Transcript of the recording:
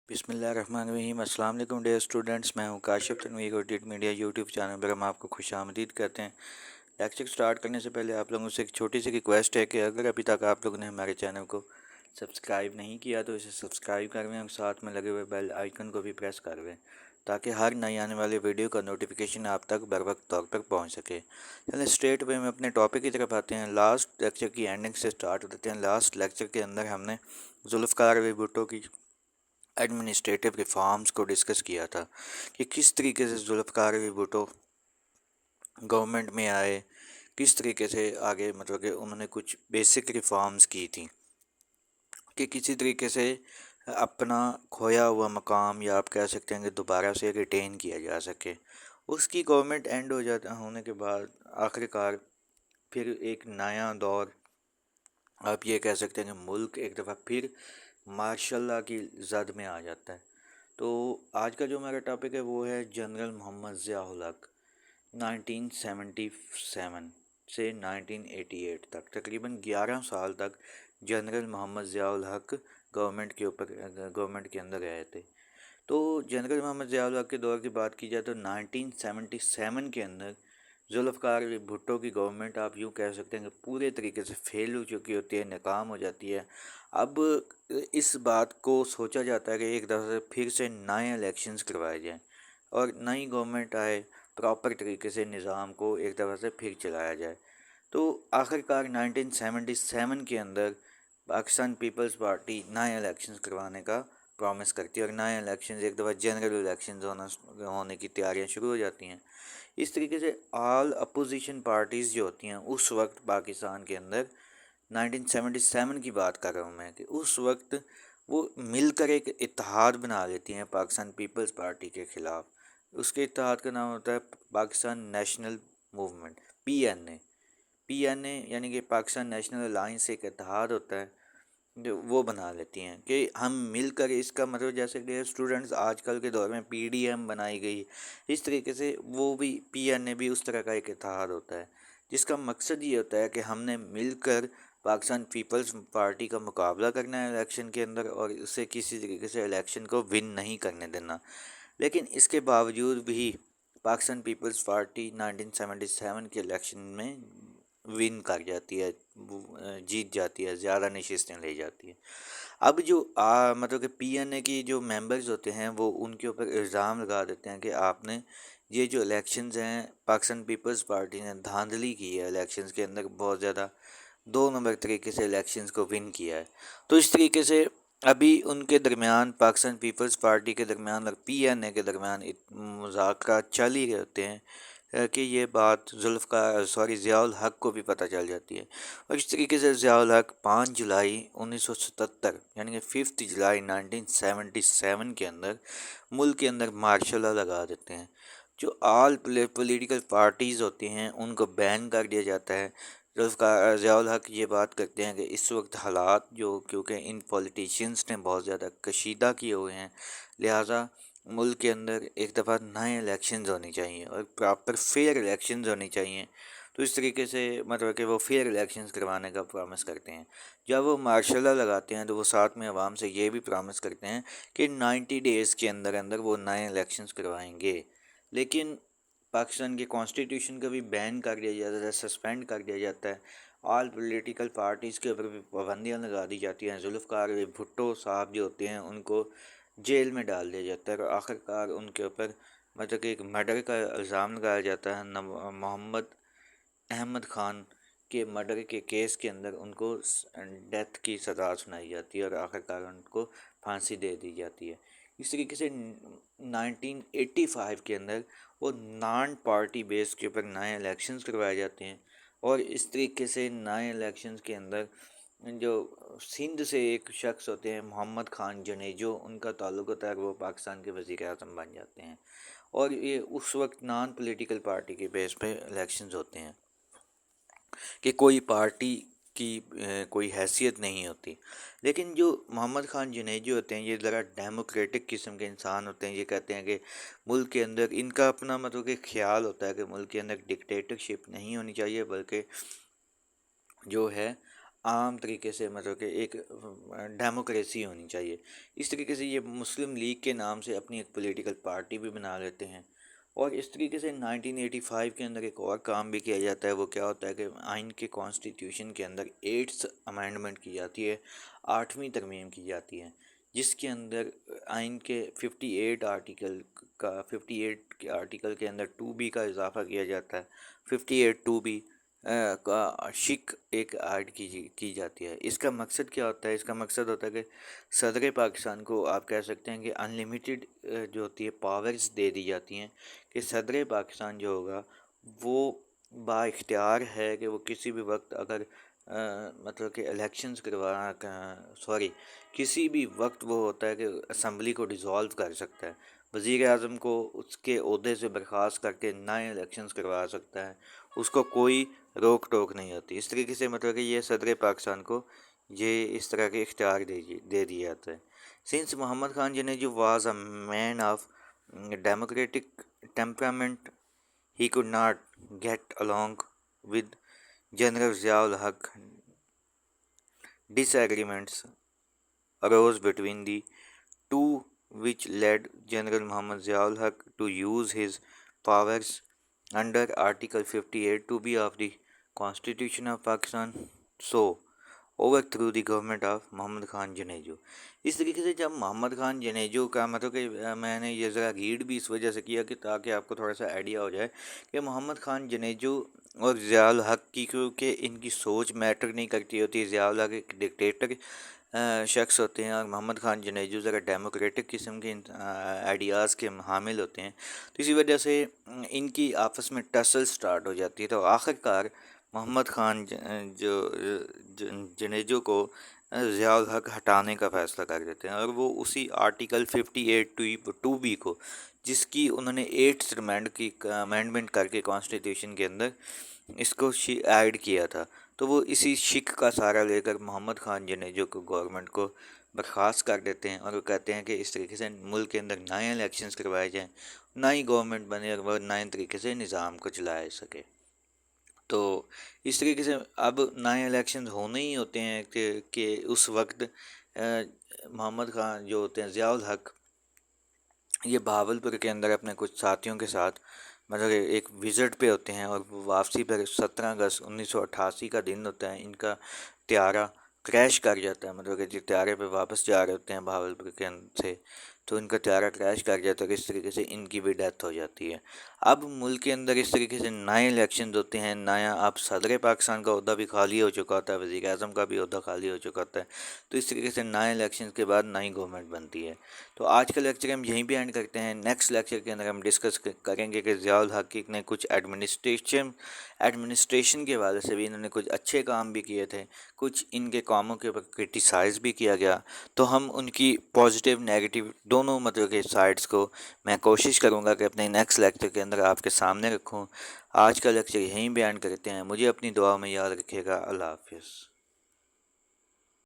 بسم اللہ الرحمن الرحیم۔ السلام علیکم ڈیئر اسٹوڈنٹس، میں ہوں کاشف تنویر اورڈیٹ میڈیا یوٹیوب چینل پر ہم آپ کو خوش آمدید کرتے ہیں۔ لیکچر سٹارٹ کرنے سے پہلے آپ لوگوں سے ایک چھوٹی سی ریکویسٹ ہے کہ اگر ابھی تک آپ لوگوں نے ہمارے چینل کو سبسکرائب نہیں کیا تو اسے سبسکرائب کر لیں اور ساتھ میں لگے ہوئے بیل آئیکن کو بھی پریس کر لیں تاکہ ہر نئی آنے والے ویڈیو کا نوٹیفیکیشن آپ تک بر وقت طور پر پہنچ سکے۔ چلیں اسٹریٹ وے میں اپنے ٹاپک کی طرف آتے ہیں۔ لاسٹ لیکچر کی اینڈنگ سے سٹارٹ ہوتے ہیں۔ لاسٹ لیکچر کے اندر ہم نے ذوالفقار علی بھٹو کی ایڈمنسٹریٹو ریفارمز کو ڈسکس کیا تھا کہ کس طریقے سے ذوالفقار علی بھٹو گورنمنٹ میں آئے، کس طریقے سے آگے کہ انہوں نے کچھ بیسک ریفارمز کی تھیں کہ کسی طریقے سے اپنا کھویا ہوا مقام یا آپ کہہ سکتے ہیں کہ دوبارہ سے ریٹین کیا جا سکے۔ اس کی گورنمنٹ اینڈ ہونے کے بعد آخر کار پھر ایک نیا دور آپ یہ کہہ سکتے ہیں کہ ملک ایک دفعہ پھر ماشاء اللہ کی زد میں آ جاتا ہے۔ تو آج کا جو میرا ٹاپک ہے وہ ہے جنرل محمد ضیاء الحق 1977 سے 1988 تک، تقریباً 11 سال تک جنرل محمد ضیاء الحق گورنمنٹ کے اندر رہے تھے۔ تو جنرل محمد ضیاء الحق کے دور کی بات کی جائے تو 1977 کے اندر ذوالفقار علی بھٹو کی گورنمنٹ آپ یوں کہہ سکتے ہیں کہ پورے طریقے سے فیل ہو چکی ہوتی ہے، ناکام ہو جاتی ہے۔ اب اس بات کو سوچا جاتا ہے کہ ایک دفعہ سے پھر سے نئے الیکشنز کروائے جائیں اور نئی گورنمنٹ آئے، پراپر طریقے سے نظام کو ایک دفعہ سے پھر چلایا جائے۔ تو آخر کار 1977 کے اندر پاکستان پیپلز پارٹی نئے الیکشنز کروانے کا پرومس کرتی ہے اور نئے الیکشنز ایک دفعہ جنرل الیکشنز ہونے کی تیاریاں شروع ہو جاتی ہیں۔ اس طریقے سے آل اپوزیشن پارٹیز جو ہوتی ہیں اس وقت پاکستان کے اندر 1977 کی بات کر رہا ہوں میں، کہ اس وقت وہ مل کر ایک اتحاد بنا لیتی ہیں پاکستان پیپلز پارٹی کے خلاف۔ اس کے اتحاد کا نام ہوتا ہے پاکستان نیشنل موومنٹ، پی این اے یعنی کہ پاکستان نیشنل الائنس ایک اتحاد ہوتا ہے جو وہ بنا لیتی ہیں کہ ہم مل کر، اس کا مطلب جیسے کہ اسٹوڈنٹس آج کل کے دور میں پی ڈی ایم بنائی گئی، اس طریقے سے وہ بھی پی این اے بھی اس طرح کا ایک اتحاد ہوتا ہے جس کا مقصد یہ ہوتا ہے کہ ہم نے مل کر پاکستان پیپلز پارٹی کا مقابلہ کرنا ہے الیکشن کے اندر اور اسے کسی طریقے سے الیکشن کو ون نہیں کرنے دینا۔ لیکن اس کے باوجود بھی پاکستان پیپلز پارٹی 1977 کے الیکشن میں ون کر جاتی ہے، جیت جاتی ہے، زیادہ نشستیں لے جاتی ہے۔ اب جو کہ پی این اے کی جو ممبرز ہوتے ہیں وہ ان کے اوپر الزام لگا دیتے ہیں کہ آپ نے یہ جو الیکشنز ہیں پاکستان پیپلز پارٹی نے دھاندلی کی ہے الیکشنز کے اندر، بہت زیادہ 2 نمبر طریقے سے الیکشنز کو ون کیا ہے۔ تو اس طریقے سے ابھی ان کے درمیان، پاکستان پیپلز پارٹی کے درمیان اور پی این اے کے درمیان مذاکرات چل ہی رہتے ہیں کہ یہ بات ضیاء الحق کو بھی پتہ چل جاتی ہے۔ اور اس طریقے سے ضیاء الحق 5 جولائی 1977 یعنی کہ 5 جولائی 1977 کے اندر ملک کے اندر مارشل لا لگا دیتے ہیں۔ جو آل پولیٹیکل پارٹیز ہوتی ہیں ان کو بین کر دیا جاتا ہے۔ ضیاء الحق یہ بات کرتے ہیں کہ اس وقت حالات جو کیونکہ ان پولیٹیشینز نے بہت زیادہ کشیدہ کیے ہوئے ہیں، لہٰذا ملک کے اندر ایک دفعہ نئے الیکشنز ہونی چاہیے اور پراپر فیئر الیکشنز ہونی چاہیے۔ تو اس طریقے سے کہ وہ فیئر الیکشنز کروانے کا پرامس کرتے ہیں۔ جب وہ مارشل لا لگاتے ہیں تو وہ ساتھ میں عوام سے یہ بھی پرامس کرتے ہیں کہ 90 ڈیز کے اندر اندر وہ نئے الیکشنز کروائیں گے۔ لیکن پاکستان کے کانسٹیٹیوشن کو بھی بین کر دیا جاتا ہے، سسپینڈ کر دیا جاتا ہے، آل پولیٹیکل پارٹیز کے اوپر بھی پابندیاں لگا دی جاتی ہیں۔ ذوالفقار علی بھٹو صاحب جو ہوتے ہیں ان کو جیل میں ڈال دیا جاتا ہے اور آخر کار ان کے اوپر کہ ایک مرڈر کا الزام لگایا جاتا ہے۔ محمد احمد خان کے مرڈر کے کیس کے اندر ان کو ڈیتھ کی سزا سنائی جاتی ہے اور آخر کار ان کو پھانسی دے دی جاتی ہے۔ اس طریقے سے 1985 کے اندر وہ نان پارٹی بیس کے اوپر نئے الیکشنز کروائے جاتے ہیں اور اس طریقے سے نئے الیکشنز کے اندر جو سندھ سے ایک شخص ہوتے ہیں محمد خان جنیجو، ان کا تعلق ہوتا ہے کہ وہ پاکستان کے وزیر اعظم بن جاتے ہیں اور یہ اس وقت نان پولیٹیکل پارٹی کے بیس پہ الیکشنز ہوتے ہیں کہ کوئی پارٹی کی کوئی حیثیت نہیں ہوتی۔ لیکن جو محمد خان جنیجو ہوتے ہیں یہ ذرا ڈیموکریٹک قسم کے انسان ہوتے ہیں۔ یہ کہتے ہیں کہ ملک کے اندر ان کا اپنا کہ خیال ہوتا ہے کہ ملک کے اندر ڈکٹیٹرشپ نہیں ہونی چاہیے، بلکہ جو ہے عام طریقے سے مطلب کہ ایک ڈیموکریسی ہونی چاہیے. اس طریقے سے یہ مسلم لیگ کے نام سے اپنی ایک پولیٹیکل پارٹی بھی بنا لیتے ہیں. اور اس طریقے سے 1985 کے اندر ایک اور کام بھی کیا جاتا ہے. وہ کیا ہوتا ہے کہ آئین کے کانسٹیٹیوشن کے اندر 8th امینڈمنٹ کی جاتی ہے، 8ویں ترمیم کی جاتی ہے، جس کے اندر آئین کے 58 آرٹیکل کا 58 کے آرٹیکل کے اندر 2B کا اضافہ کیا جاتا ہے. 58 2B کا شک ایک ایڈ کی جاتی ہے. اس کا مقصد کیا ہوتا ہے؟ اس کا مقصد ہوتا ہے کہ صدر پاکستان کو آپ کہہ سکتے ہیں کہ انلمیٹڈ جو ہوتی ہے پاورز دے دی جاتی ہیں، کہ صدر پاکستان جو ہوگا وہ با اختیار ہے کہ وہ کسی بھی وقت اگر مطلب کہ الیکشنز کسی بھی وقت وہ ہوتا ہے کہ اسمبلی کو ڈیزالو کر سکتا ہے. وزیر اعظم کو اس کے عہدے سے برخاست کر کے نئے الیکشنز کروا سکتا ہے، اس کو کوئی روک ٹوک نہیں ہوتی. اس طریقے سے مطلب کہ یہ صدر پاکستان کو یہ اس طرح کے اختیار دے دیا جاتا ہے. Since Muhammad Khan Junejo was a man of democratic temperament, he could not get along with General Ziaul Haq. Disagreements arose between the two, which led General Muhammad Ziaul Haq to use his powers under Article 58 to be of the Constitution of Pakistan, so overthrew the government of محمد خان جنیجو. اس طریقے سے جب محمد خان جنیجو کا مطلب کہ میں نے یہ ذرا ریڈ بھی اس وجہ سے کیا کہ تاکہ آپ کو تھوڑا سا آئیڈیا ہو جائے کہ محمد خان جنیجو اور ضیاء الحق کی، کیونکہ ان کی سوچ میٹر نہیں کرتی ہوتی. ضیاء الحق ایک ڈکٹیٹر شخص ہوتے ہیں اور محمد خان جنیجو ذرا ڈیموکریٹک قسم کے آئیڈیاز کے حامل ہوتے ہیں. تو اسی وجہ سے ان کی آپس میں ٹسل سٹارٹ ہو جاتی ہے. تو آخر کار محمد خان جنیجو کو ضیاء الحق ہٹانے کا فیصلہ کر دیتے ہیں، اور وہ اسی آرٹیکل 58 2B کو، جس کی انہوں نے 8th امینڈمنٹ کر کے کانسٹیٹیوشن کے اندر اس کو ایڈ کیا تھا، تو وہ اسی شک کا سہارا لے کر محمد خان جنیجو کو گورنمنٹ کو برخاست کر دیتے ہیں. اور وہ کہتے ہیں کہ اس طریقے سے ملک کے اندر نئے الیکشنز کروائے جائیں، نئی گورنمنٹ بنے اور وہ نئے طریقے سے نظام کو چلا سکے. تو اس طریقے سے اب نئے الیکشنز ہونے ہی ہوتے ہیں کہ اس وقت محمد خان جو ہوتے ہیں ضیاء الحق، یہ بہاولپور کے اندر اپنے کچھ ساتھیوں کے ساتھ مطلب ایک وزٹ پہ ہوتے ہیں، اور واپسی پر 17 اگست 1988 کا دن ہوتا ہے. ان کا طیارہ کریش کر جاتا ہے، مطلب کہ جس طیارے پہ واپس جا رہے ہوتے ہیں بہاولپور کے اندر سے، تو ان کا طیارہ کریش کر جاتا ہے. اس طریقے سے ان کی بھی ڈیتھ ہو جاتی ہے. اب ملک کے اندر اس طریقے سے نئے الیکشنز ہوتے ہیں، نیا اب صدر پاکستان کا عہدہ بھی خالی ہو چکا ہوتا ہے، وزیر اعظم کا بھی عہدہ خالی ہو چکا ہوتا ہے. تو اس طریقے سے نئے الیکشنز کے بعد نئی گورنمنٹ بنتی ہے. تو آج کا لیکچر ہم یہیں پہ اینڈ کرتے ہیں. نیکسٹ لیکچر کے اندر ہم ڈسکس کریں گے کہ ضیاء الحق نے کچھ ایڈمنسٹریشن کے حوالے سے بھی انہوں نے کچھ اچھے کام بھی کیے تھے، کچھ ان کے کاموں کے اوپر کرٹیسائز بھی کیا گیا. تو ہم ان کی پازیٹیو نیگیٹو دونوں مطلب کہ سائڈس کو میں کوشش کروں گا کہ اپنے نیکسٹ لیکچر کے اندر آپ کے سامنے رکھوں. آج کا لیکچر یہیں بیان کرتے ہیں. مجھے اپنی دعا میں یاد رکھیے گا. اللہ حافظ.